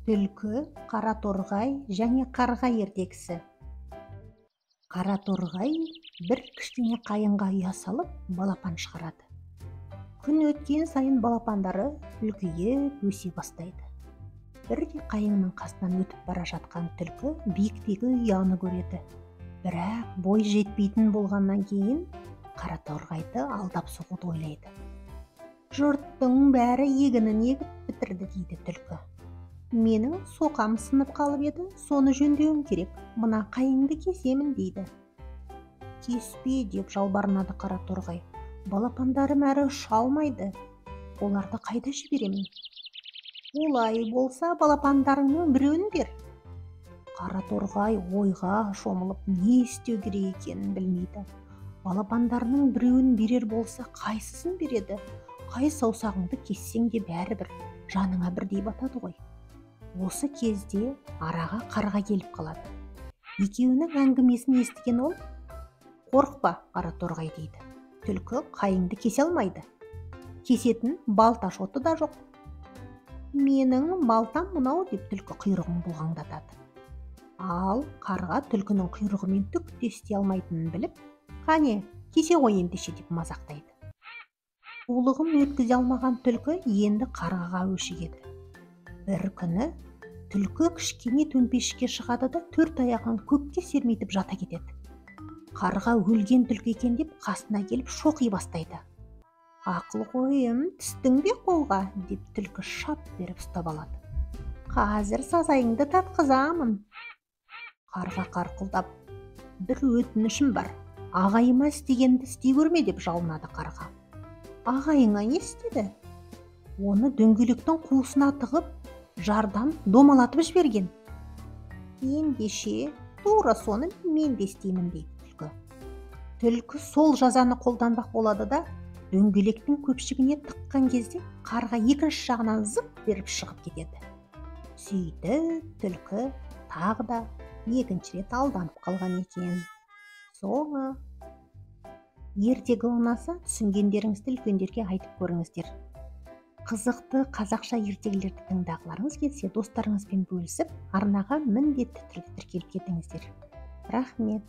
Түлкі, қара торғай және қарға ертегісі. Қара торғай бір кішкене қайынға ұя салып балапан шығарады. Күн өткен сайын балапандары үлкейіп өсе бастайды. Бірде қайыңның қасынан өтіп бара жатқан түлкі биіктегі ұяны көреді. Бірақ бой жетпейтін болғаннан кейін қара торғайды алдап соғуды ойлайды. Жұрттың бәрі егінін егіп бітірді дейді түлкі. Менің соқам сынып қалып еді, соны жөндеуім керек. Мына қайыңды кесемін дейді. Кеспе деп жалбарынады қара торғай. Балапандарым әрі ұша алмайды. Оларды қайда жіберемін? Олай болса, балапандарыңның біреуін бер. Қара торғай ойға шомылып не істеу керек екенін білмейді. Балапандарының біреуін берер болса, қайсысын береді? Қай саусағыңды кессең де бәрібір, жаныңа бірдей батады ғой. Осы кезде араға қарға келіп қалады. Екеуінің әңгімесін естіген ол: "Қорықпа, қара торғай" дейді. Түлкі қайыңды кесе алмайды. Кесетін балта шоты да жоқ. "Менің балтам мынау" деп түлкі құйрығын бұлғаңдатады. Ал қарға түлкінің құйрығымен түк те істей алмайтынын біліп: "Қане, кесе ғой ендеше" деп мазақтайды. Қулығын өткізе алмаған түлкі енді қарғаға өшігеді. Бір күні түлкі кішкене төмпешікке шығады да төрт аяғын көкке сермейтіп жата кетеді. Қарға өлген түлкі екен деп қасына келіп шоқи бастайды. "Ақыл қойым, түстің бе қолға" деп түлкі шап беріп ұстап алады. "Қазір сазайыңды татқызамын." Қарға қарқылдап: "Bir өтінішім бар, ағайыма істегенді істей көрме" деп жалынады қарға. "Ағайыңа не істеді?" "Оны дөңгелектің қуысына тығып, жардан домалатып жіберген." "Ендеше тура соны мен де істеймін" дейді түлкі. Түлкі сол жазаны қолданбақ болады да, дөңгелектің көпшігіне тыққан кезде қарға екінші жағынан зып беріп шығып кетеді. Сөйтіп түлкі тағы да екінші рет алданып қалған екен. Соңы. Ертегі ұнаса, түсінгендеріңізді үлкендерге айтып көріңіздер. Қызықты қазақша ертегілерді тыңдағыларыңыз келсе, достарыңызбен бөлісіп, арнаға міндетті түрде тіркеліп кетіңіздер. Рахмет.